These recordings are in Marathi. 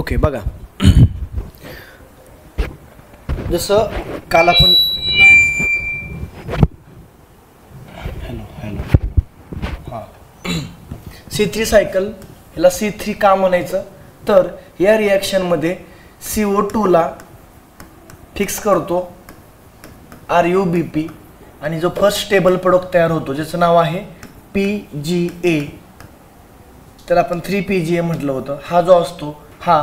ओके बघा, जसं काल आपण C3 सायकल, याला C3 का म्हणायचं तर या रिॲक्शनमध्ये CO2ला फिक्स करतो RuBp आणि जो फर्स्ट स्टेबल प्रोडक्ट तयार होतो ज्याचं नाव आहे PGA, तर आपण 3PGA म्हटलं होतं. हा जो असतो हा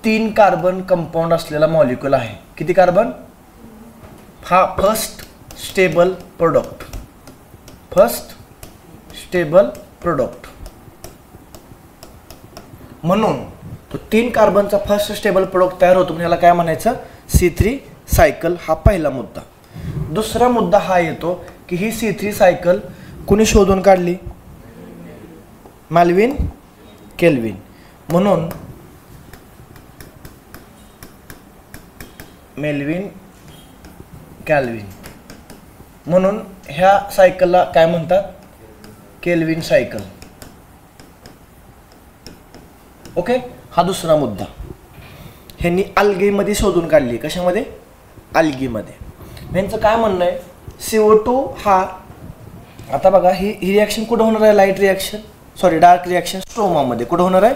3 कार्बन कंपाऊंड असलेला मॉलिक्यूल आहे. किती कार्बन? हा first stable product, first stable product म्हणून तो 3 कार्बनचा फर्स्ट स्टेबल प्रोडक्ट तयार होतो. याला काय म्हणायचं? C3 cycle. हा पहिला मुद्दा. दुसरा मुद्दा हा येतो की ही C3 सायकल कुणी शोधून काढली? Melvin kelvin. म्हणून मेल्विन कॅल्विन, म्हणून ह्या सायकलला काय म्हणतात? Kelvin cycle. ओके, हा दुसरा मुद्दा. ह्यांनी अल्गेमध्ये शोधून काढली. कशामध्ये? अल्गेमध्ये. ह्यांचं काय म्हणणं आहे? CO2 हा, आता बघा ही रिॲक्शन कुठं होणार आहे? Light reaction, sorry dark reaction स्ट्रोमामध्ये. कुठं होणार आहे?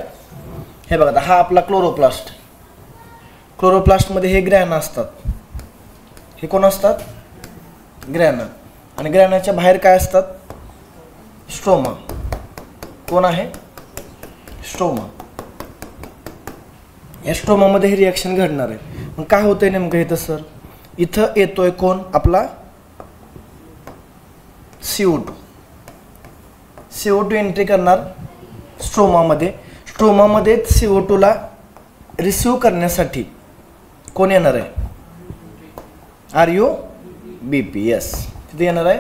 हे बघा, हा आपला क्लोरोप्लास्ट. क्लोरोप्लास्टमध्ये हे ग्रॅना असतात. हे कोण असतात? ग्रॅना. आणि ग्रॅनाच्या बाहेर काय असतात? स्ट्रोमा. कोण आहे? स्ट्रोमा. या स्ट्रोमामध्ये हे रिॲक्शन घडणार आहे. मग काय होतंय नेमकं इथं सर? इथं येतोय कोण? आपला CO2. CO2 एंट्री करणार स्ट्रोमामध्ये. स्ट्रोमामध्ये CO2ला रिसिव्ह करण्यासाठी कोण येणार आहे? RuBp. यस, तिथे येणार आहे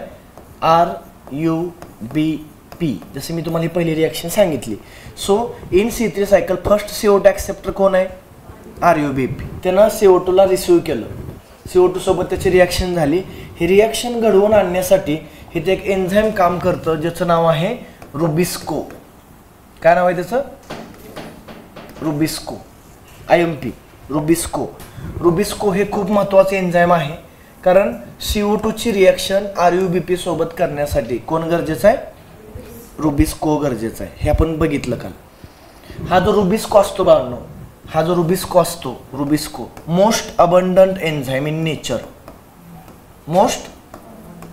RuBp. जसे मी तुम्हाला ही पहिली रिॲक्शन सांगितली. So in C3 cycle first CO2 acceptor कोण आहे? RuBp. त्यानं CO2ला रिसिव्ह केलं. CO2 सोबत त्याची रिॲक्शन झाली. ही रिॲक्शन घडवून आणण्यासाठी इथे एक एन्झाईम काम करतं ज्याचं नाव आहे रुबिस्को. काय नाव आहे त्याचं? रुबिस्को. IMP. रुबिस्को. रुबिस्को हे खूप महत्त्वाचे एन्झाईम आहे, कारण CO2 ची रिॲक्शन RuBp सोबत करण्यासाठी कोण गरजेचं आहे? रुबिस्को गरजेचं आहे. हे आपण बघितलं काल. हा जो रुबिस्को असतो बाळांनो, हा जो रुबिस्को असतो, Rubisco most abundant enzyme in nature. Most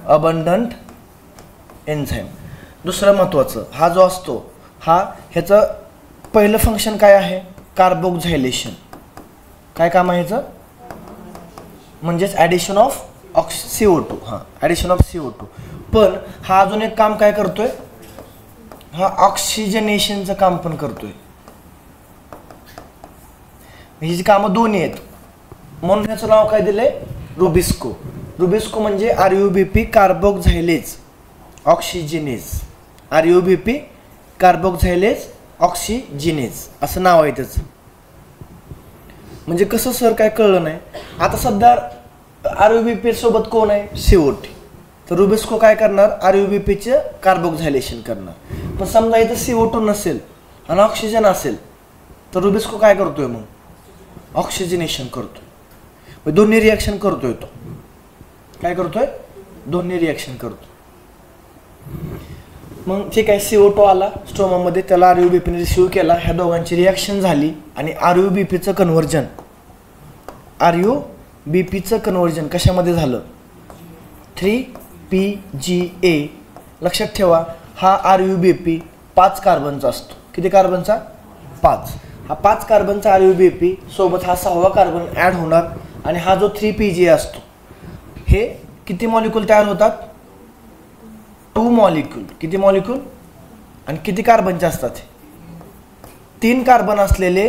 abundant enzyme. दुसरं महत्त्वाचं, हा जो असतो हा, ह्याचं पहिलं फंक्शन काय आहे? कार्बोक्झायलेशन. काय काम आहे ह्याचं? म्हणजेच ॲडिशन ऑफ CO2. हां, ॲडिशन ऑफ CO2. पण हा अजून एक काम काय करतोय? हा ऑक्सिजनेशनचं काम पण करतोय. हिची कामं दोन्ही आहेत. म्हणून ह्याचं नाव काय दिलंय? रुबिस्को. रुबिस्को म्हणजे RuBp कार्बोक्झायलेज ऑक्सिजनेज. RuBp कार्बोक्झायलेज ऑक्सिजनेज असं नाव आहे त्याचं. म्हणजे कसं सर, काय कळलं नाही? आता सध्या RuBp सोबत कोण आहे? CO2. तर रुबिस्को काय करणार? RuBpचं कार्बोक्झायलेशन करणार. पण समजा इथं CO2 नसेल आणि ऑक्सिजन असेल तर रुबिस्को काय करतोय? मग ऑक्सिजनेशन करतोय. दोन्ही रिॲक्शन करतोय तो. काय करतोय? दोन्ही रिॲक्शन करतो. मग ठीक आहे, CO2 आला स्ट्रोमामध्ये, त्याला RuBpने रिसिव्ह केला. ह्या दोघांची रिॲक्शन झाली आणि RuBpचं कन्व्हर्जन कशामध्ये झालं? 3PGA. लक्षात ठेवा, हा RuBp 5 कार्बनचा असतो. किती कार्बनचा? 5. हा 5 कार्बनचा RuBp सोबत हा 6वा कार्बन ॲड होणार आणि हा जो 3PGA असतो, हे किती मॉलिक्यूल तयार होतात? 2 मॉलिक्यूल. किती मॉलिक्यूल? आणि किती कार्बनचे असतात? 3 कार्बन असलेले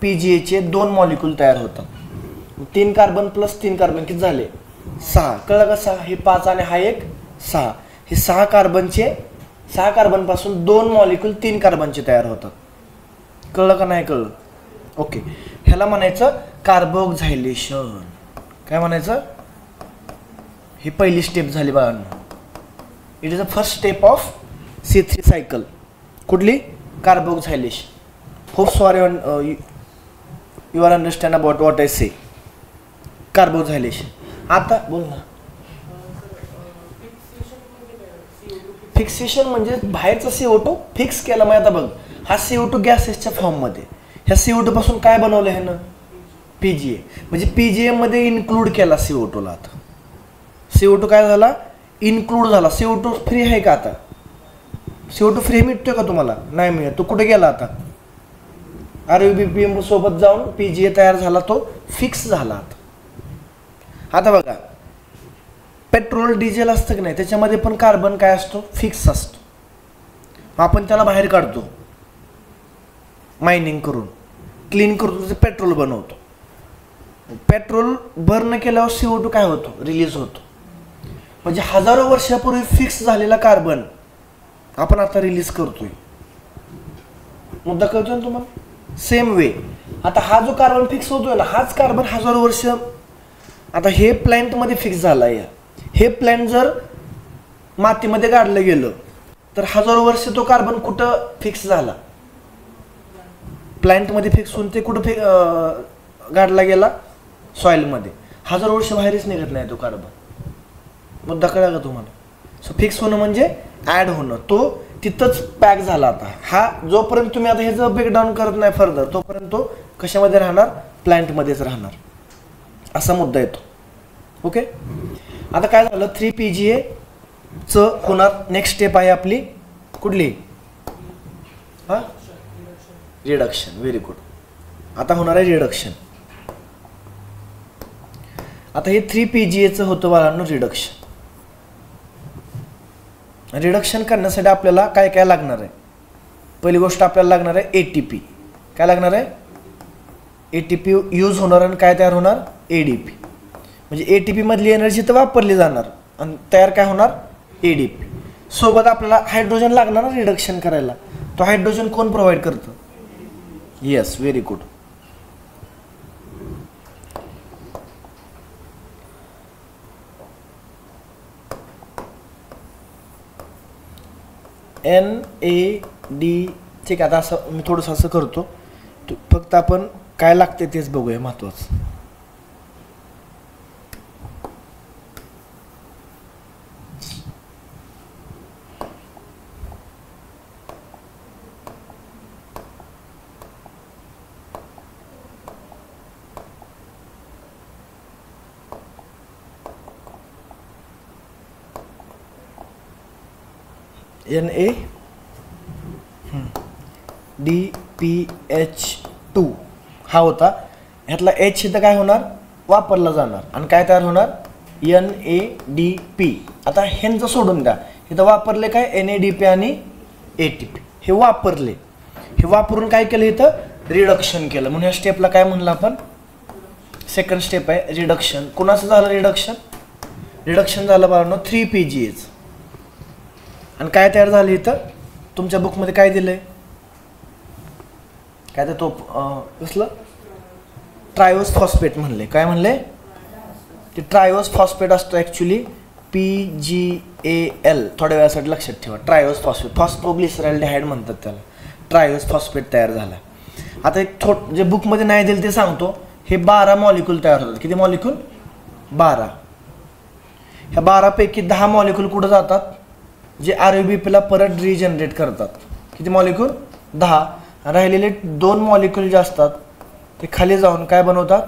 PGAचे 2 मॉलिक्यूल तयार होतात. 3 कार्बन प्लस 3 कार्बन किती झाले? 6. कळलं का? 6. हे 5 आणि हा एक 6. हे 6 कार्बनपासून 2 मॉलिक्यूल 3 कार्बनचे तयार होतात. कळलं का नाही कळलं? ओके, ह्याला म्हणायचं कार्बोक्झायलेशन. काय म्हणायचं? ही पहिली स्टेप झाली बाळांनो. It is the first step of C3 cycle. कुठली? कार्बोक्झायलेशन. खूप sorry you are understand about what I say. Carboxylation. आता बोल ना. फिक्सेशन म्हणजे बाहेरचा CO2 फिक्स केला. मग आता बघ, हा CO2 गॅसेसच्या फॉर्ममध्ये, ह्या CO2 पासून काय बनवलं आहे ना, PGA. म्हणजे PGA मध्ये इन्क्लूड केला CO2 ला. आता CO2 काय झाला, इन्क्लूड झाला. CO2 फ्री आहे का आता? CO2 फ्री मिळतोय का तुम्हाला? नाही मिळत. तो कुठे गेला आता? RUBP सोबत जाऊन PGA तयार झाला, तो फिक्स झाला. आता बघा, पेट्रोल डिझेल असतं की नाही, त्याच्यामध्ये पण कार्बन काय असतो, फिक्स असतो. आपण त्याला बाहेर काढतो, मायनिंग करून क्लीन करतो, त्याचं पेट्रोल बनवतो. पेट्रोल बर्न केल्यावर CO2 काय होतो, रिलीज होतो. म्हणजे हजारो वर्षापूर्वी फिक्स झालेला कार्बन आपण आता रिलीज करतोय. मुद्दा कळतोय ना तुम्हाला? सेम वे आता हा जो कार्बन फिक्स होतोय ना, हाच कार्बन हजारो वर्ष, आता हे प्लॅन्टमध्ये फिक्स झाला आहे. हे प्लॅन्ट जर मातीमध्ये गाडलं गेलं तर हजारो वर्ष तो कार्बन कुठं फिक्स झाला, प्लॅन्टमध्ये फिक्स होऊन ते कुठं गाडला गेला, सॉइलमध्ये. हजारो वर्ष बाहेरच निघत नाही तो कार्बन. मुद्दा कळला का तुम्हाला? सो फिक्स होणं म्हणजे ॲड होणं, तो तिथंच पॅक झाला. आता हा जोपर्यंत तुम्ही आता ह्याचं ब्रेकडाऊन करत नाही फर्दर, तोपर्यंत तो कशामध्ये राहणार, प्लॅन्टमध्येच राहणार. असा मुद्दा येतो. ओके. आता काय झालं, 3PGA चं होणार नेक्स्ट स्टेप आहे आपली कुठली, हा, रिडक्शन. Very good. आता होणार आहे रिडक्शन. आता हे 3PGA चं होतं बाळांनो रिडक्शन. रिडक्शन करण्यासाठी आपल्याला काय काय लागणार आहे? पहिली गोष्ट आपल्याला लागणार आहे ATP. काय लागणार आहे? ATP यूज होणार आणि काय तयार होणार, ADP. म्हणजे ATP मधली एनर्जी तर वापरली जाणार आणि तयार काय होणार, ADP. सोबत आपल्याला हायड्रोजन लागणार ना रिडक्शन करायला. तो हायड्रोजन कोण प्रोव्हाइड करतं? Yes, very good. NAD. ठीक आहे. आता असं मी थोडंसं असं करतो, फक्त आपण काय लागते तेच बघूया, महत्वाचं. NADPH2 हा होता. ह्यातला H इथं काय होणार, वापरला जाणार आणि काय तयार होणार, NADP. आता ह्यांचं सोडून द्या, इथं वापरले काय, NADP आणि ATP. हे वापरले, हे वापरून काय केलं, इथं रिडक्शन केलं. म्हणून ह्या स्टेपला काय म्हणलं आपण, सेकंड स्टेप आहे रिडक्शन. कुणाचं झालं रिडक्शन? रिडक्शन झालं बाळांनो 3PGA. आणि काय तयार झालं इथं, तुमच्या बुकमध्ये काय दिलंय, काय तर तो कसलं, ट्रायोस फॉस्फेट म्हणले. काय म्हणले, ते ट्रायोस फॉस्फेट असतो ॲक्च्युली PGAL. थोड्या वेळासाठी लक्षात ठेवा, ट्रायोस फॉस्फेट, फॉस्फोग्लिसरॉल्डिहाइड म्हणतात त्याला. ट्रायोस फॉस्फेट तयार झाला. आता एक जे बुकमध्ये नाही दिलं ते सांगतो. हे 12 मॉलिक्यूल तयार होतात. किती मॉलिक्यूल, 12. ह्या 12 पैकी 10 मॉलिक्यूल कुठं जातात, जे RUBP परत रिजनरेट करतात. किती मॉलिक्यूल, 10. राहिलेले 2 मॉलिक्यूल जे असतात ते खाली जाऊन काय बनवतात,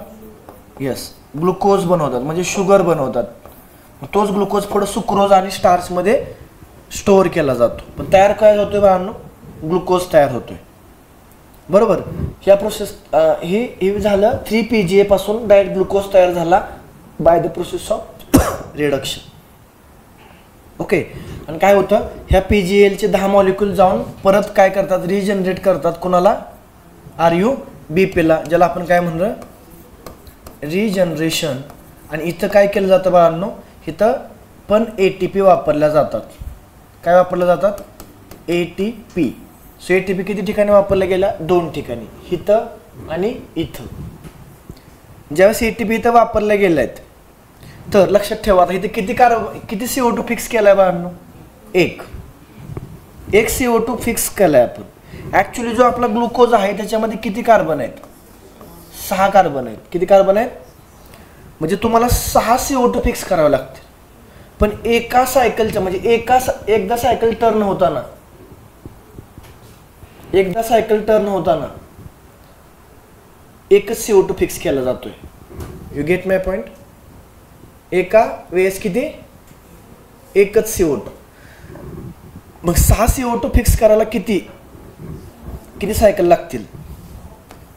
यस, ग्लुकोज बनवतात, म्हणजे शुगर बनवतात. तोच ग्लुकोज पुढे सुक्रोज आणि स्टार्चमध्ये स्टोअर केला जातो. पण तयार काय होतोय बाळांनो, ग्लुकोज तयार होतोय. बरोबर. ह्या प्रोसेस हे झालं 3PGA पासून डायरेक्ट ग्लुकोज तयार झाला by the process of reduction. Okay. आणि काय होतं, ह्या PGALचे 10 मॉलिक्यूल जाऊन परत काय करतात, रिजनरेट करतात. कुणाला, RUBP, ज्याला आपण काय म्हणलं, रिजनरेशन. आणि इथं काय केलं जातं बाळांनो, इथं पण ATP वापरल्या जातात. काय वापरल्या जातात, ATP. सो ATP किती ठिकाणी वापरल्या गेल्या, 2 ठिकाणी, इथं आणि इथं. ज्यावेळेस ATP इथं वापरल्या गेल्या आहेत, तर लक्षात ठेवा, आता इथे किती CO2 फिक्स केलाय बाळांनो, एक CO2 फिक्स केलाय आपण. ऍक्च्युली जो आपला ग्लुकोज आहे त्याच्यामध्ये किती कार्बन आहेत, 6 कार्बन आहेत. किती कार्बन आहेत? म्हणजे तुम्हाला 6 CO2 फिक्स करावे लागतील. पण एका सायकलच्या म्हणजे एकदा सायकल टर्न होताना एकच CO2 फिक्स केला जातोय. You get my point? एका वेळेस किती? एकच CO2. मग 6 CO2 फिक्स करायला किती सायकल लागतील?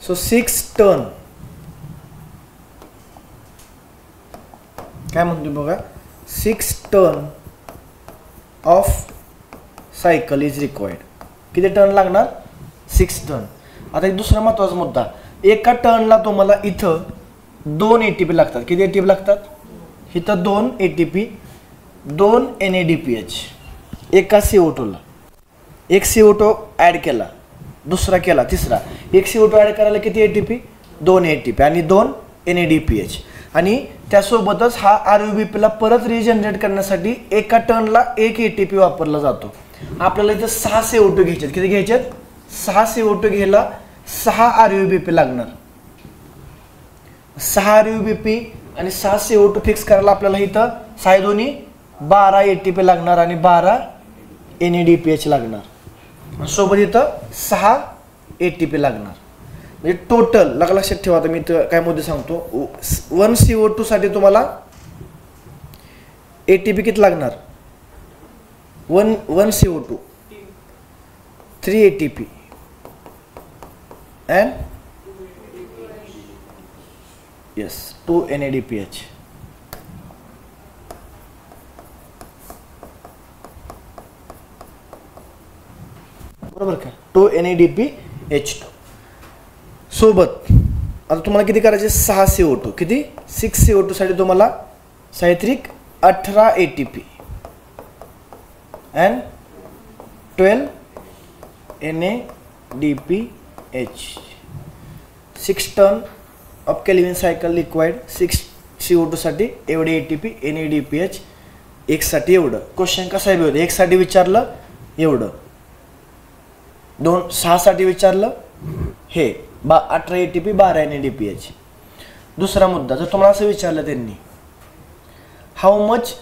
So 6 turn. काय म्हणतो बघा, 6 turn off cycle is required. किती टर्न लागणार? 6 टर्न. आता एक दुसरा महत्वाचा मुद्दा, एका टर्नला तुम्हाला इथं 2 ATP लागतात. किती ATP लागतात? इथं 2 ATP, 2 NADPH. एका CO2 ला एक CO2 ऍड केला, दुसरा केला, तिसरा. एक CO2 ऍड करायला किती ATP? 2 ATP आणि 2 NADPH. आणि त्यासोबतच हा RUBP ला परत रिजनरेट करण्यासाठी एका टर्नला 1 ATP वापरला जातो. आपल्याला इथे 6 CO2 घ्यायचे. किती घ्यायचे? 6 CO2 घ्यायला 6 RUBP लागणार. 6 RUBP आणि 6 CO2 फिक्स करायला आपल्याला इथं 6 दोन्ही 12 ATP लागणार आणि 12 NADPH लागणार. सोबत इथं 6 ATP लागणार. म्हणजे टोटल लक्षात ठेवा. आता मी इथं काय मुद्दे सांगतो. 1 CO2 साठी तुम्हाला ATP किती लागणार? 1 CO2 3 ATP and yes 2 NADPH. बरोबर का? 2 NADPH2. सोबत आता तुम्हाला किती करायचे? 6 CO2. किती? 6 CO2 साठी तुम्हाला साहित्रिक 18 ATP and 12 NADPH. 6 turn off kelvin cycle required. 6 CO2 साठी एवढे ATP, NADPH. एक साठी एवढं. क्वेश्चन कसा आहे बघा, एक साठी विचारलं एवढं, 6 साठी विचारलं हे 18 ATP, 12 NADPH. दुसरा मुद्दा, जर तुम्हाला असं विचारलं त्यांनी how much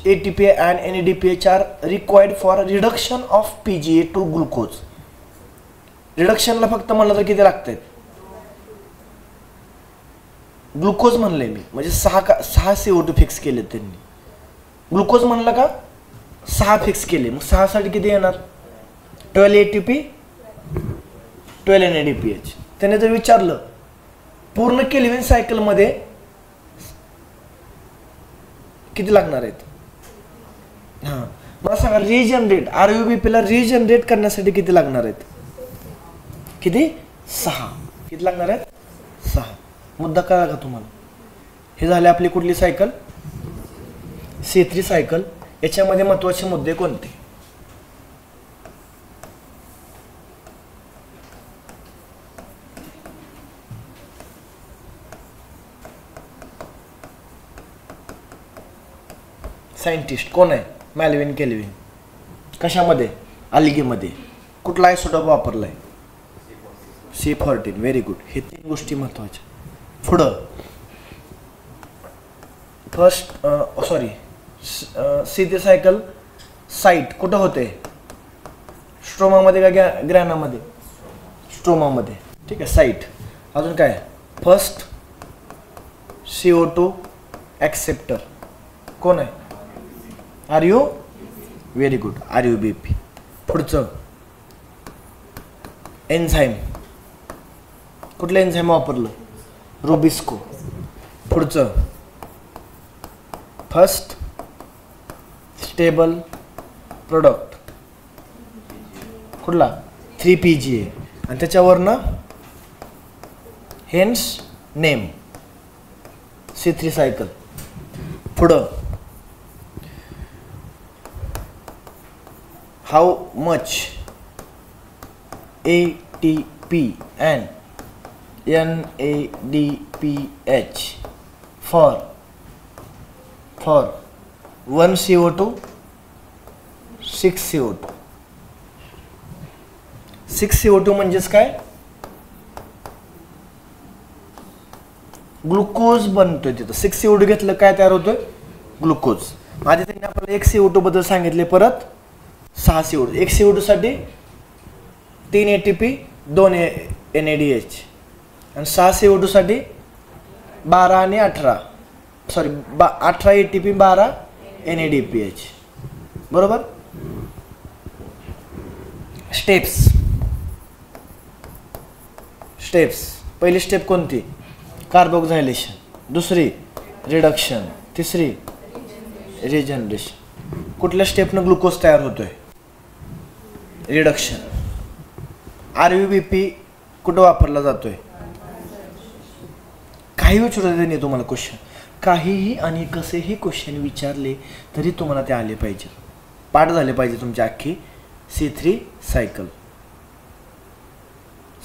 ATP and NADPH are required for reduction of PGA to glucose. रिडक्शनला फक्त म्हणलं तर किती लागतात? ग्लुकोज म्हणले मी, म्हणजे 6 CO2 फिक्स केले त्यांनी. ग्लुकोज म्हणलं का 6 फिक्स केले. मग 6 साठी किती येणार? 12 ATP, 12 NADPH. त्याने जर विचारलं पूर्ण केल्विन सायकल मध्ये किती लागणार आहेत, हा मला सांगा. रिजनरेट RUBP ला रिजनरेट करण्यासाठी किती लागणार आहेत? किती? 6. किती लागणार आहेत? 6. मुद्दा कळला का तुम्हाला? हे झाले आपली कुठली सायकल? C3 cycle. याच्यामध्ये महत्त्वाचे मुद्दे कोणते? सायंटिस्ट कोण आहे? मॅल्विन केल्विन. कशामध्ये? अल्गेमध्ये. कुठला आयसोटोप वापरलाय? C14. Very good. हे 3 गोष्टी महत्त्वाच्या. पुढं C3 सायकल साईट कुठं होते? स्ट्रोमामध्ये का ग्रॅनामध्ये? स्ट्रोमामध्ये. ठीक आहे, साईट. अजून काय? फर्स्ट CO2 ॲक्सेप्टर कोण आहे? Very good, RUBP. पुढचं एन्झाईम. कुठलं एन्झाईम वापरलं? रुबिस्को. पुढचं फर्स्ट स्टेबल प्रोडक्ट कुठला? 3PGA. आणि त्याच्यावरनं हेन्स नेम C3 सायकल. पुढं how much ATP and NADPH for 1 CO2, 6 CO2. 6CO2 म्हणजेच काय, ग्लुकोज बनतोय तिथं. 6CO2 घेतलं काय तयार होतोय, ग्लुकोज. आधी त्यांनी आपल्याला 1 CO2 बद्दल सांगितले, परत 6 CO2. 1 CO2 साठी 3 ATP 2 NADH आणि 6 CO2 साठी 12 आणि 18 18 ATP 12 NADPH. बरोबर. स्टेप्स पहिली स्टेप कोणती, कार्बोक्झायलेशन. दुसरी रिडक्शन. तिसरी रिजनरेशन. कुठल्या स्टेपनं ग्लुकोज तयार होतोय, रिडक्शन. RUBP कुठं वापरला जातोय, काही विचारलं त्यांनी तुम्हाला क्वेश्चन, काहीही आणि कसेही क्वेश्चन विचारले तरी तुम्हाला ते आले पाहिजे, पाठ झाले पाहिजे तुमची अख्खी C3 सायकल.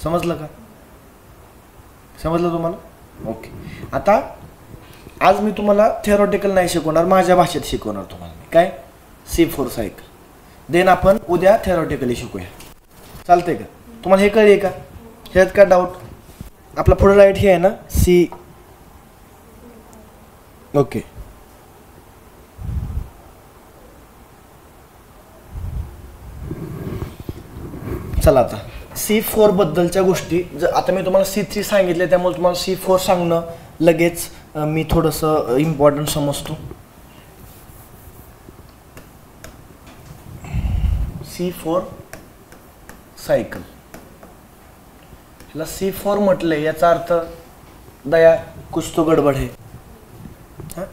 समजलं का, समजलं तुम्हाला. ओके. आता आज मी तुम्हाला थेरॉटिकल नाही शिकवणार, माझ्या भाषेत शिकवणार तुम्हाला मी काय, C4 सायकल. देन आपण उद्या थेरॉटिकली शिकूया. चालतंय का, तुम्हाला हे कळले का, ह्यात का डाऊट. आपला पुढे राईट हे आहे ना C. ओके. चला आता C4 बद्दलच्या गोष्टी, आता मी तुम्हाला C3 सांगितले त्यामुळे तुम्हाला C4 सांगणं लगेच मी थोडंसं इम्पॉर्टंट समजतो. C4 सायकल, ह्याला C4 म्हटलंय याचा अर्थ दया कुछ तो गडबड आहे.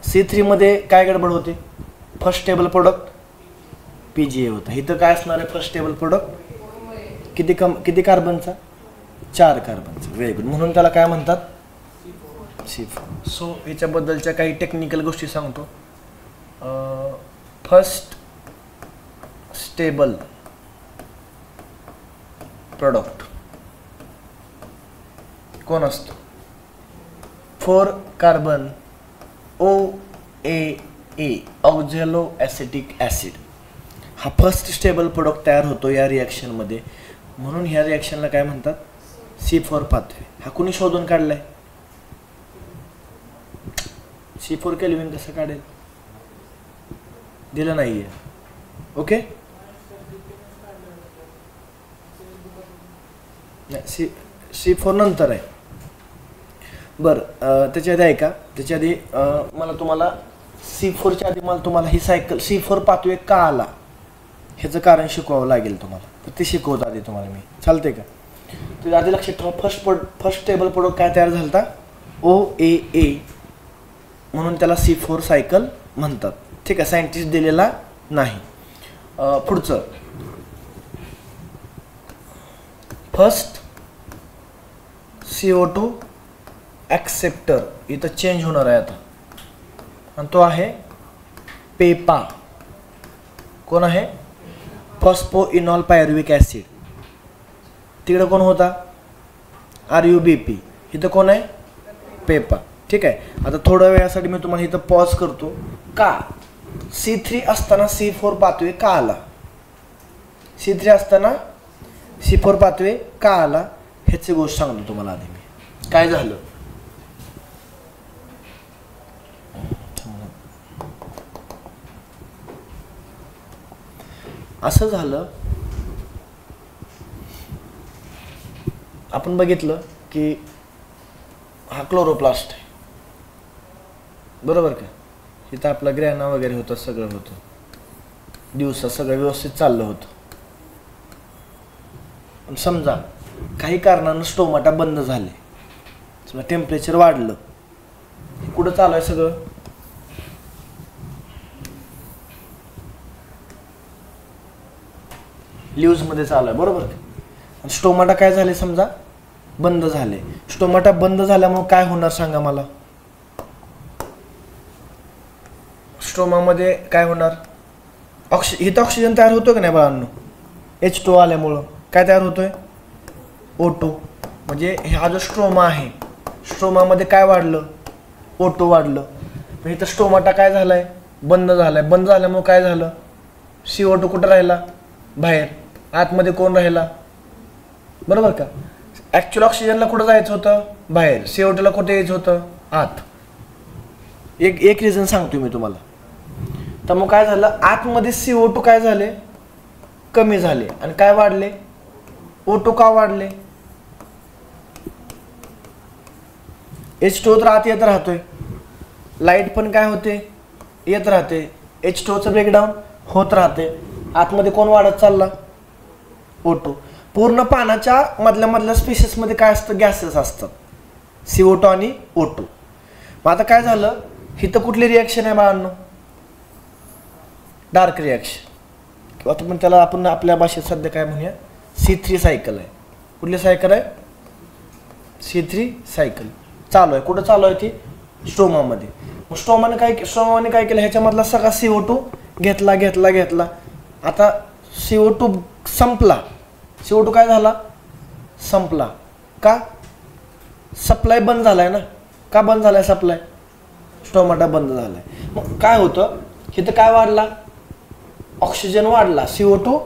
C3 मध्ये काय गडबड होते, फर्स्ट टेबल प्रोडक्ट PGA होता. इथं काय असणार आहे, फर्स्ट टेबल प्रोडक्ट किती कार्बनचा, 4 कार्बनचा. Very good. म्हणून त्याला काय म्हणतात, C4. सो याच्याबद्दलच्या काही टेक्निकल गोष्टी सांगतो. फर्स्ट स्टेबल प्रोडक्ट कोण असतो, 4 कार्बन OAA ऑक्झॅलो ॲसिटिक ॲसिड. हा फर्स्ट स्टेबल प्रोडक्ट तयार होतो या रिॲक्शन मध्ये, म्हणून ह्या रिॲक्शनला काय म्हणतात, C4 पाथवे. हा कुणी शोधून काढलाय, C4 केल्विन कसं काढेल, दिलं नाहीये. ओके. C4 नंतर आहे. बरं, त्याच्या आधी ऐका, त्याच्या आधी मला तुम्हाला C4च्या आधी मला तुम्हाला ही सायकल C4 पाथवे का आला ह्याचं कारण शिकवावं लागेल तुम्हाला, तर ते शिकवतो आधी तुम्हाला मी. चालते का. तर आधी लक्षात ठेवा, फर्स्ट टेबल प्रोडक्ट काय तयार झाला होता, OAA, म्हणून त्याला C4 सायकल म्हणतात. ठीक आहे, सायंटिस्ट दिलेला नाही. पुढचं फर्स्ट CO2 ॲक्सेप्टर इथं चेंज होणार आहे आता, आणि तो आहे पेपा. कोण आहे, फॉस्फोइनॉल पायरुविक ॲसिड. तिकडे कोण होता, RUBP. इथं कोण आहे, पेपा. ठीक आहे. आता थोड्या वेळासाठी मी तुम्हाला इथं पॉज करतो. का C3 असताना C4 पाथवे का आला, C3 असताना C4 पाथवे का आला ह्याची गोष्ट सांगतो तुम्हाला आधी मी. काय झालं, असं झालं, आपण बघितलं की हा क्लोरोप्लास्ट आहे, बरोबर का. इथं आपला ग्रॅना वगैरे होतं, सगळं होतं, दिवसा सगळं व्यवस्थित चाललं होतं. पण समजा काही कारणानं स्टोमाटा बंद झाले, समजा टेम्परेचर वाढलं, कुठं चालू आहे सगळं, ल्यूज मध्ये चालू आहे, बरोबर. स्टोमाटा काय झाले, समजा बंद झाले. स्टोमाटा बंद झाल्यामुळे काय होणार सांगा मला, स्टोमामध्ये काय होणार, इथं ऑक्सिजन तयार होतो का नाही बाळांनो, H2 आल्यामुळं काय तयार होतोय, O2. म्हणजे हा जो स्ट्रोमा आहे, स्ट्रोमामध्ये काय वाढलं, O2 वाढलं. पण इथं स्टोमाटा काय झालाय, बंद झालाय. बंद झाल्यामुळे काय झालं, CO2 कुठं राहिला, बाहेर. आतमध्ये कोण राहिला, बरोबर का. ऍक्च्युअल ऑक्सिजनला कुठं जायचं होतं, बाहेर. CO2 ला कुठे यायचं होतं, आत. एक रिझन सांगतो मी तुम्हाला. तर मग काय झालं, आतमध्ये CO2 काय झाले, कमी झाले, आणि काय वाढले, O2 का वाढले. H2O तर आत येत राहतोय, लाईट पण काय होते, येत राहते. H2O ब्रेकडाऊन होत राहते. आतमध्ये कोण वाढत चालला, O2. पूर्ण पाण्याच्या मधल्या स्पीशीसमध्ये काय असतं, गॅसेस असतात, CO2 आणि O2. मग आता काय झालं, इथं कुठली रिॲक्शन आहे बाळांनो, डार्क रिॲक्शन, किंवा त्याला आपण आपल्या भाषेत सध्या काय म्हणूया, C3 सायकल आहे. कुठली सायकल आहे, C3 सायकल चालू आहे. कुठं चालू आहे ती, स्ट्रोमामध्ये. मग स्ट्रोमाने काय केलं, ह्याच्यामधला सगळा CO2 घेतला. आता CO2 संपला. CO2 काय झाला, संपला. का, सप्लाय बंद झालाय ना. का बंद झालाय सप्लाय, स्टोमाटा बंद झालाय. मग काय होतं, इथं काय वाढला, ऑक्सिजन वाढला, CO2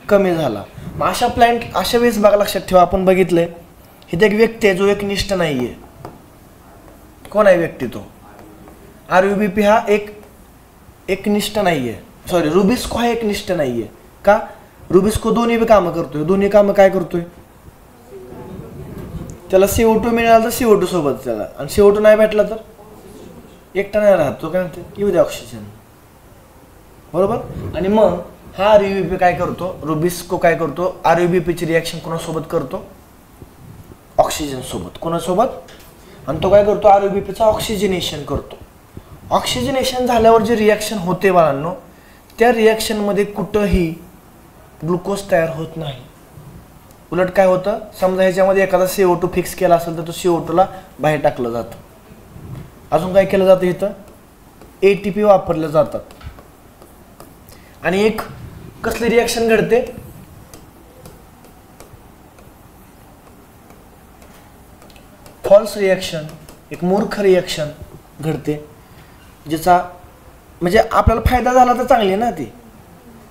कमी झाला. मग अशा वेळेस बघा, लक्षात ठेवा, आपण बघितलंय इथे एक व्यक्ती आहे जो एकनिष्ठ नाहीये. कोण आहे व्यक्ती, तो RUBP हा एकनिष्ठ नाहीये. सॉरी, रुबिस्को हा एकनिष्ठ नाहीये. का, रुबिस्को दोन्ही बी कामं करतोय. दोन्ही कामं काय करतोय, त्याला CO2 मिळाला तर CO2 सोबत त्याला, आणि CO2 नाही भेटला तर एकटा नाही राहत. तो काय म्हणते, येऊ दे ऑक्सिजन, बरोबर. आणि मग हा RUBP काय करतो, रुबिस्को काय करतो, RUBP ची रिॲक्शन कोणासोबत करतो, ऑक्सिजन सोबत. कोणासोबत, आणि तो काय करतो, RUBP चं ऑक्सिजनेशन करतो. ऑक्सिजनेशन झाल्यावर जे रिॲक्शन होते बाळांनो, त्या रिॲक्शन मध्ये कुठंही ग्लुकोज तयार होत नाही. उलट काय होतं, समजा ह्याच्यामध्ये एखादा CO2 फिक्स केला असेल तर तो CO2 ला बाहेर टाकलं जातं. अजून काय केलं जातं, इथं ATP वापरले जातात. आणि एक कसली रिॲक्शन घडते, फॉल्स रिॲक्शन, एक मूर्ख रिॲक्शन घडते, ज्याचा म्हणजे आपल्याला फायदा झाला तर चांगली ना ती.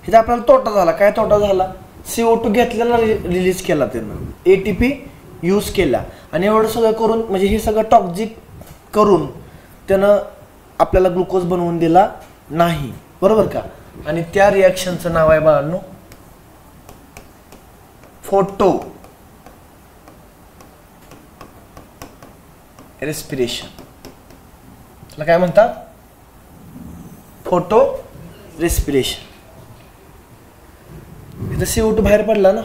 इथे आपल्याला तोटा झाला. काय तोटा झाला, CO2 घेतलेला रिलीज केला त्यानं, ATP यूज केला, आणि एवढं सगळं करून, म्हणजे हे सगळं टॉक्झिक करून त्यानं आपल्याला ग्लुकोज बनवून दिला नाही, बरोबर का. आणि त्या रिॲक्शनचं नाव आहे बाळांनो, फोटो रेस्पिरेशन. त्याला काय म्हणतात, फोटो रेस्पिरेशन. इथं CO2 बाहेर पडला ना,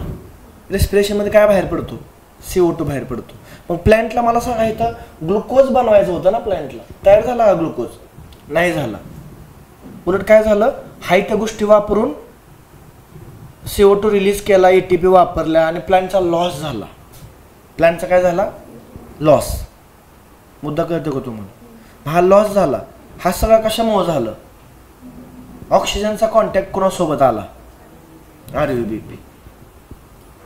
रेस्पिरेशन मध्ये काय बाहेर पडतो, CO2 बाहेर पडतो. मग प्लॅन्टला मला सांगा, इथं ग्लुकोज बनवायचं होतं ना, प्लॅन्टला तयार झाला ग्लुकोज, नाही झाला. उलट काय झालं, हाय त्या गोष्टी वापरून CO2 रिलीज केला, ATP वापरला, आणि प्लॅन्टचा लॉस झाला. प्लॅन्टचा काय झाला, लॉस. मुद्दा कळतो का तुम्हाला, हा लॉस झाला. हा सगळा कशामुळे झालं, ऑक्सिजनचा कॉन्टॅक्ट कोणासोबत आला, RUBP.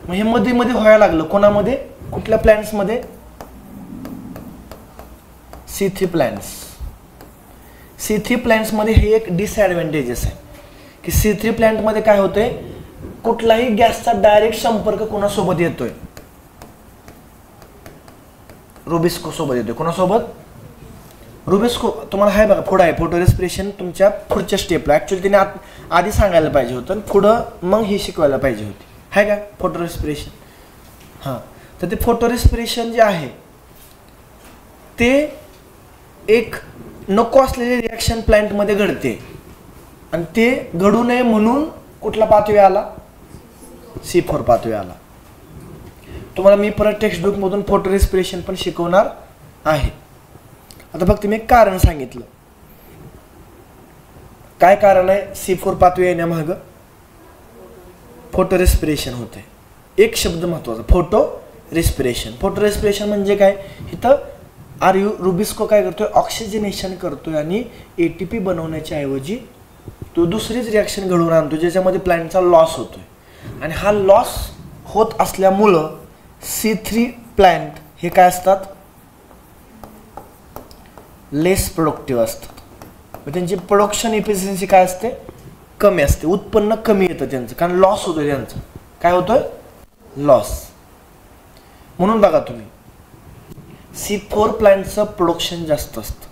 मग हे मध्ये व्हायला लागलं, कोणामध्ये, कुठल्या प्लॅन्ट्स मध्ये, C3 प्लॅन्ट्स. C3 प्लॅन्ट्स मध्ये हे एक डिसएडव्हान्टेजेस आहे की C3 प्लॅन्ट मध्ये काय होतंय, कुठलाही गॅसचा डायरेक्ट संपर्क कोणासोबत येतोय, रुबिस्को सोबत येतोय. कोणासोबत, रुबिस्को. तुम्हाला हाय बघा, पुढं आहे फोटो रेस्पिरेशन, तुमच्या पुढच्या स्टेपला. ऍक्च्युअली तिने आधी सांगायला पाहिजे होतं, पुढं मग हे शिकवायला पाहिजे होती, हाय का, फोटो रेस्पिरेशन. हां, तर ते फोटो रेस्पिरेशन जे आहे ते एक नको असलेली रिॲक्शन प्लॅन्टमध्ये घडते, आणि ते घडू नये म्हणून कुठला पाथवे आला, C4 पाथवे आला. तुम्हाला मी परत टेक्स्टबुक मधून फोटो रेस्पिरेशन पण शिकवणार आहे. आता फक्त मी एक कारण सांगितलं, काय कारण आहे C4 पाथवे येण्यामागं, फोटो रेस्पिरेशन होते. एक शब्द महत्वाचा, फोटो रेस्पिरेशन. फोटो रेस्पिरेशन म्हणजे काय, इथं रुबिस्को काय करतोय, ऑक्सिजनेशन करतोय, आणि ATP बनवण्याच्या ऐवजी तो दुसरीच रिॲक्शन घडवून आणतो, ज्याच्यामध्ये प्लॅन्टचा लॉस होतोय. आणि हा लॉस होत असल्यामुळं C3 प्लॅन्ट हे काय असतात, लेस प्रोडक्टिव्ह असतात. त्यांची प्रोडक्शन इफिशियन्सी काय असते, कमी असते, उत्पन्न कमी येतं त्यांचं, कारण लॉस होतोय त्यांचं. काय होतोय, लॉस. म्हणून बघा तुम्ही C4 प्लांटचं प्रोडक्शन जास्त असतं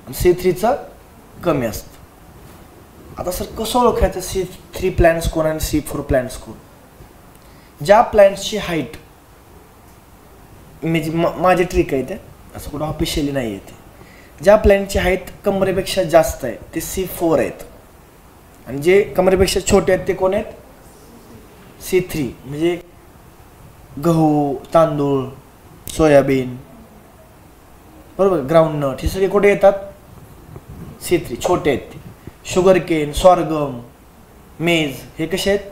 आणि C3चं कमी असतं. आता सर कसं ओळखायचं C3 प्लांट्स कोण आणि C4 प्लांट्स कोण? ज्या प्लांट्सची हाईट म्हणजे माझे ट्रिक आहे ते, असं कुठं ऑफिशियली नाही आहे ते, ज्या प्लांटची हाईट कमरेपेक्षा जास्त आहे ते C4 आहेत आणि जे कमरेपेक्षा छोटे आहेत ते कोण आहेत? C3. म्हणजे गहू, तांदूळ, सोयाबीन, बरोबर, ग्राउंडनट, हे सगळे कुठे येतात? C3, छोटे आहेत ते. शुगर केन, सॉर्गम, मेज हे कसे आहेत?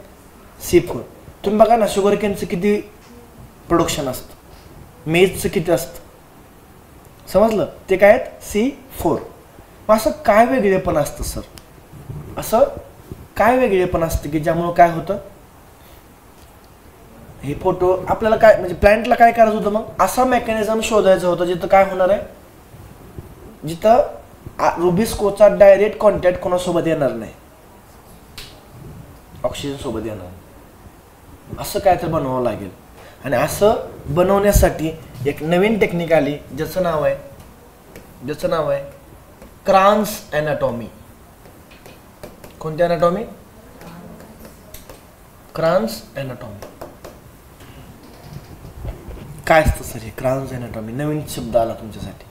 C4. तुम्ही बघा ना, शुगर केनचं किती प्रोडक्शन असतं, मेजचं किती असतं, समजलं? ते काय आहेत? C4. मग असं काय वेगळेपण असतं सर? असं काय वेगळेपण असतं की ज्यामुळं काय होतं? हे फोटो आपल्याला काय म्हणजे प्लांटला काय करायचं होतं? मग असा मेकॅनिझम शोधायचं होतं जिथं काय होणार आहे, जिथं रुबिस्कोचा डायरेक्ट कॉन्टॅक्ट कोणासोबत येणार नाही, ऑक्सिजन सोबत येणार. असं काय तर बनवावं लागेल. आणि असं बनवण्यासाठी एक नवीन टेक्निक आली ज्याचं नाव आहे क्रान्स ॲनाटॉमी. कोणती ॲनाटॉमी? क्रान्स ॲनाटॉमी. काय असतं सर हे क्रान्स ॲनाटॉमी? नवीन शब्द आला तुमच्यासाठी.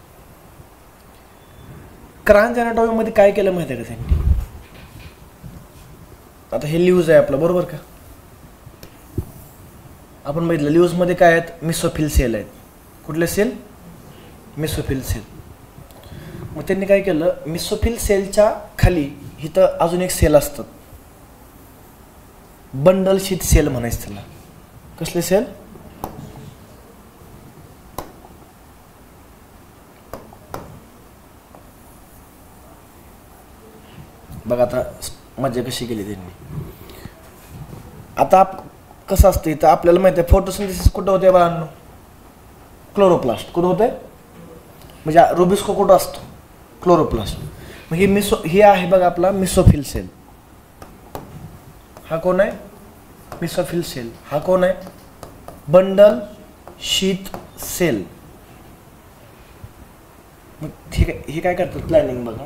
क्रान्स ॲनाटॉमी मध्ये काय केलं माहिती आहे का त्यांनी? आता हे ल्यूज आहे आपलं, बरोबर का? आपण बघितलं ल्यूज मध्ये काय आहेत? मिसोफिल सेल आहेत. कुठले सेल? मिसोफिल सेल. मग त्यांनी काय केलं, मिसोफिल सेलच्या खाली इथं अजून एक सेल असतात, बंडल शीट सेल म्हणायचं त्याला. कसले सेल? बघा आता मजा कशी केली त्यांनी. आता कसं असतं इथं आपल्याला माहिती आहे फोटोसिंथेसिस कुठं होते बाळांनो? क्लोरोप्लास्ट. कुठं होते? म्हणजे रुबिस्को कुठं असतो? क्लोरोप्लास्ट. मग ही आहे बघा आपला मिसोफिल सेल. हा कोण आहे? Mesophyll cell. हा कोण आहे? Bundle sheath cell. मग हे काय करतात प्लॅनिंग बघा.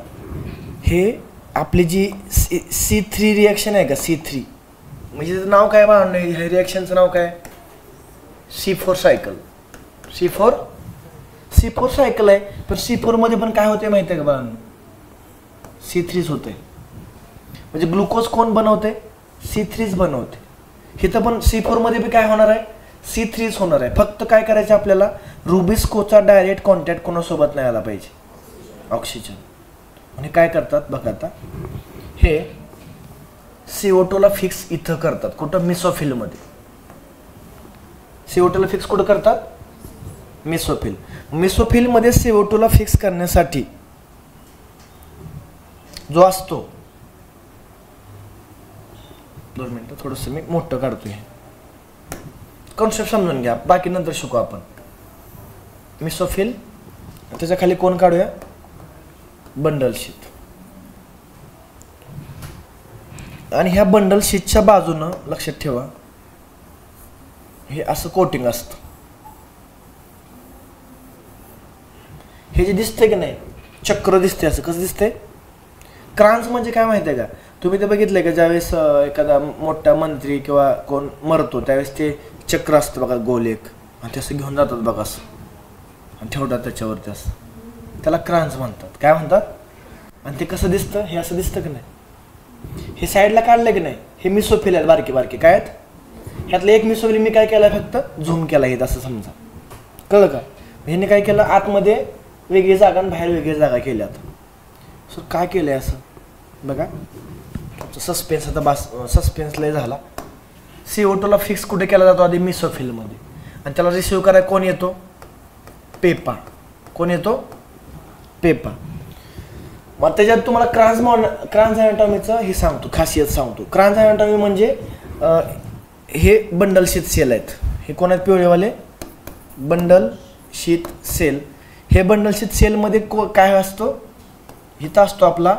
हे आपली जी C3 रिॲक्शन आहे का, C3 म्हणजे त्याचं नाव काय बाळांनो? ह्या रिॲक्शनचं नाव काय? C4 cycle. C4 सायकल आहे. पण C4 मध्ये पण काय होते माहिती आहे का बाळांनो? C3च होते. म्हणजे ग्लुकोज कोण बनवते? C3च बनवते. इथं पण C4 मध्ये बी काय होणार आहे? C3च होणार आहे. फक्त काय करायचं आपल्याला, रुबिस्कोचा डायरेक्ट कॉन्टॅक्ट कोणासोबत नाही आला पाहिजे, ऑक्सिजन. आणि काय करतात बघा आता, हे CO2 ला फिक्स इथं करतात. कुठं? मिसोफिल मध्ये. CO2 ला फिक्स कुठं करतात? मिसोफिल. मिसोफिल मध्ये CO2 ला फिक्स करण्यासाठी जो असतो, 2 मिनिटं थोडंसं मी मोठं काढतोय, कॉन्सेप्ट समजून घ्या, बाकी नंतर शिकू आपण. मिसोफिल, त्याच्या खाली कोण काढूया? Bundle sheath. आणि ह्या बंडल शीटच्या बाजूनं लक्षात ठेवा हे असं कोटिंग असतं. हे जे दिसतंय की नाही, चक्र दिसते. असं कसं दिसतंय? क्रान्स म्हणजे काय माहिती आहे का? तुम्ही ते बघितलंय का, ज्यावेळेस एखादा मोठा मंत्री किंवा कोण मरतो त्यावेळेस ते चक्र असतं बघा, गोल एक, आणि ते असं घेऊन जातात बघा असं आणि ठेवतात त्याच्यावरती असं. त्याला क्रान्स म्हणतात. काय म्हणतात? आणि ते कसं दिसतं? हे असं दिसतं की नाही? हे साईडला काढलं की नाही, हे मिसोफिल आहेत बारके बारके. काय आहेत? ह्यातलं एक मिसोफिल मी काय केलं, फक्त झूम केला येत असं समजा, कळलं का? ह्याने काय केलं, आतमध्ये वेगळी जागा आणि बाहेर वेगळी जागा केल्यात. सो काय केलंय असं बघा, सस्पेन्स आता सस्पेन्स लय झाला. CO2 ला फिक्स कुठे केला जातो? आधी मिसोफिल मध्ये. आणि त्याला रिसिव्ह करायला कोण येतो? पेपा. कोण येतो? पेपा. मग त्याच्यात तुम्हाला क्रान्स ॲनाटॉमीचं हे सांगतो, खासियत सांगतो. क्रान्स ॲनाटॉमी म्हणजे हे बंडल शीट सेल आहेत. हे कोण आहेत? पिवळेवाले बंडल शीट सेल. हे बंडल शीट सेलमध्ये काय असतो? इथं असतो आपला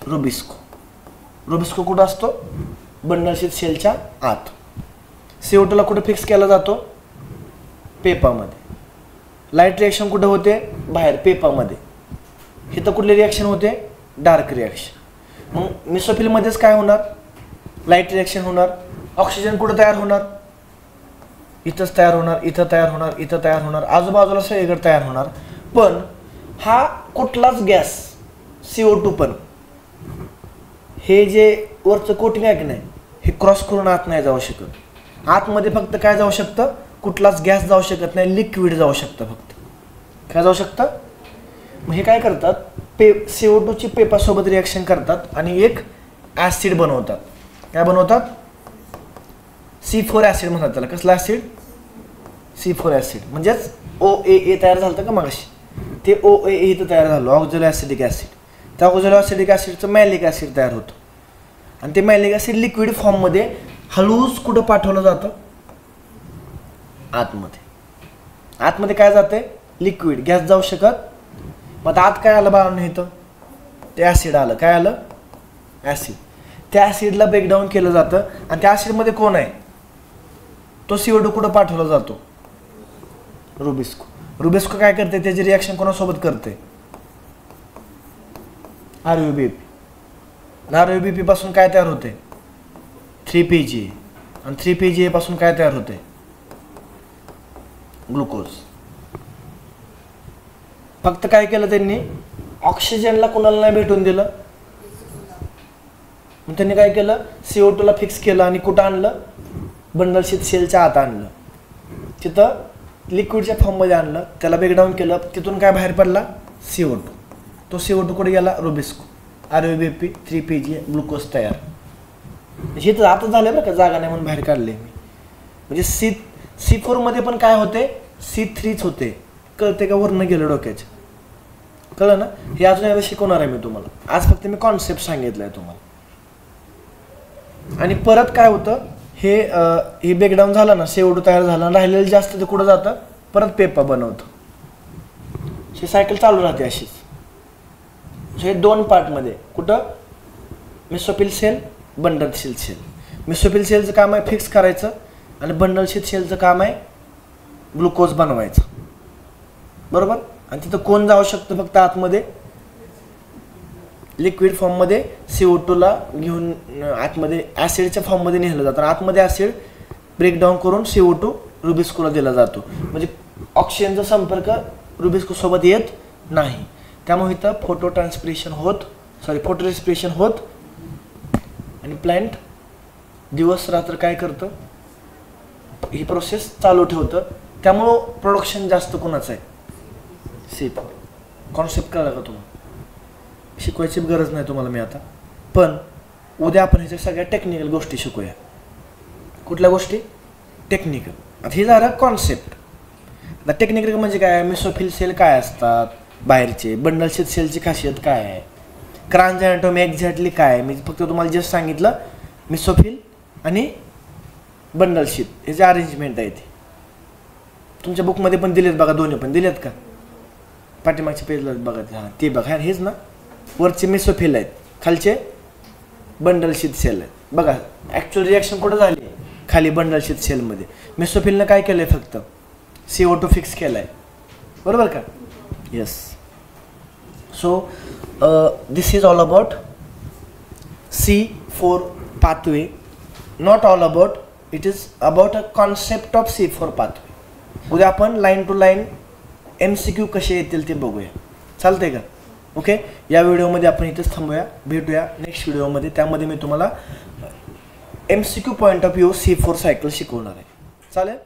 रुबिस्को. रुबिस्को कुठं असतो? बंडल शीट सेलच्या आत. CO2 ला कुठे फिक्स केला जातो? पेपामध्ये. लाईट रिॲक्शन कुठं होते? बाहेर पेपामध्ये. इथं कुठले रिॲक्शन होते? Dark reaction. मग मेसोफिलमध्येच काय होणार? लाईट रिॲक्शन होणार. ऑक्सिजन कुठं तयार होणार? इथंच तयार होणार, इथं तयार होणार, इथं तयार होणार, आजूबाजूला सगळीकडे तयार होणार. पण हा कुठलाच गॅस CO2 पण हे जे वरचं कोटिंग आहे की नाही, हे क्रॉस करून आत नाही जाऊ शकत. आतमध्ये फक्त काय जाऊ शकतं? कुठलाच गॅस जाऊ शकत नाही, लिक्विड जाऊ शकतं फक्त. काय जाऊ शकतं? मग हे काय करतात? CO2 ची पेपासोबत रिॲक्शन करतात आणि एक ॲसिड बनवतात. काय बनवतात? C4 ॲसिड म्हणतात त्याला. कसला ॲसिड? C4 acid. म्हणजेच OAA तयार झालं का मगाशी, ते OAA इथं तयार झालं, ऑक्झॅलो ॲसिडिक ॲसिड. त्या ऑक्झॅलो ॲसिडिक ॲसिडचं मॅलिक ॲसिड तयार होतं आणि ते मॅलिक ॲसिड लिक्विड फॉर्ममध्ये हळूच कुठं पाठवलं जातं? आतमध्ये. आतमध्ये काय जाते? लिक्विड. गॅस जाऊ शकत. मग आत काय आलं बाळांनो? इथं ते ॲसिड आलं. काय आलं? ॲसिड. त्या ॲसिडला ब्रेकडाऊन केलं जातं आणि त्या ॲसिडमध्ये कोण आहे? तो CO2 कुठं पाठवला जातो? रुबिस्को. रुबिस्को काय करते? त्याची रिॲक्शन कोणासोबत करते? RUBP. RUBP पासून काय तयार होते? 3PGA. आणि 3PGA पासून काय तयार होते? ग्लुकोज. फक्त काय केलं त्यांनी? ऑक्सिजनला कोणाला नाही भेटून दिलं. मग त्यांनी काय केलं? CO2 ला फिक्स केलं आणि कुठं आणलं? बंडल शीथ सेलच्या आत आणलं. तिथं लिक्विडच्या फॉर्ममध्ये आणलं, त्याला ब्रेकडाऊन केलं. तिथून काय बाहेर पडला? CO2. तो CO2 कुठे गेला? रुबिस्को. RUBP, 3PGA, ग्लुकोज तयार. हे तर आता झालं बरं का, जागा नाही म्हणून बाहेर काढले मी. म्हणजे C4 मध्ये पण काय होते? C3च होते. कळते का? वरनं गेलं डोक्याच्या. कळलं ना? हे अजून एकदा शिकवणार आहे मी तुम्हाला. आज फक्त मी कॉन्सेप्ट सांगितलं आहे तुम्हाला. आणि परत काय होतं? हे ब्रेकडाऊन झालं ना, CO2 तयार झाला, राहिलेलं जास्त ते कुठं जातं? परत पेपा बनवतं. ही सायकल चालू राहते अशीच. हे दोन पार्टमध्ये. कुठं? Mesophyll cell, bundle sheath cell. Mesophyll सेलचं काम आहे फिक्स करायचं आणि बंडल शीथ सेलचं काम आहे ग्लुकोज बनवायचं. बरोबर? आणि तिथं कोण जाऊ शकतं फक्त आतमध्ये? लिक्विड फॉर्ममध्ये CO2 ला घेऊन आतमध्ये ॲसिडच्या फॉर्ममध्ये नेलं जातं. आतमध्ये ॲसिड ब्रेकडाऊन करून CO2 रुबिस्कोला दिला जातो. म्हणजे ऑक्सिजनचा संपर्क रुबिस्को सोबत येत नाही. त्यामुळे इथं फोटो रेस्पिरेशन होत आणि प्लांट दिवस रात्र काय करतं? ही प्रोसेस चालू ठेवतं. त्यामुळं प्रोडक्शन जास्त कोणाचं आहे? C4. कॉन्सेप्ट कळला का तुम्हाला? शिकवायची गरज नाही तुम्हाला मी आता. पण उद्या आपण ह्याच्या सगळ्या टेक्निकल गोष्टी शिकूया. कुठल्या गोष्टी? टेक्निकल. आता हे झालं कॉन्सेप्ट. आता टेक्निकल म्हणजे काय? मेसोफिल सेल काय असतात बाहेरचे, बंडल शीथ सेलची खासियत काय आहे, क्रांज अॅनाटॉमी एक्झॅक्टली काय. मी फक्त तुम्हाला जस्ट सांगितलं मेसोफिल आणि बंडल शीथ ह्याचे अरेंजमेंट आहे. ते तुमच्या बुकमध्ये पण दिलेत बघा, दोन्ही पण दिलेत का? पाठीमागच्या पेजला बघा. हां ते बघा, हेच ना. वरचे मेसोफिल आहेत, खालचे बंडल शीथ सेल आहेत. बघा ॲक्च्युअल रिॲक्शन कुठं झाली? खाली बंडल शीथ सेलमध्ये. मेसोफिलनं काय केलं आहे? फक्त CO2 फिक्स केला आहे. बरोबर का? Yes. So this is all about C4 pathway. Not all about. It is about a concept of C4 pathway. उद्या आपण लाईन टू लाईन MCQ कसे येतील ते बघूया. चालतंय का? ओके. या व्हिडिओमध्ये आपण इथेच थांबूया. भेटूया नेक्स्ट व्हिडिओमध्ये. त्यामध्ये मी तुम्हाला MCQ point of view C4 cycle शिकवणार आहे. चालेल?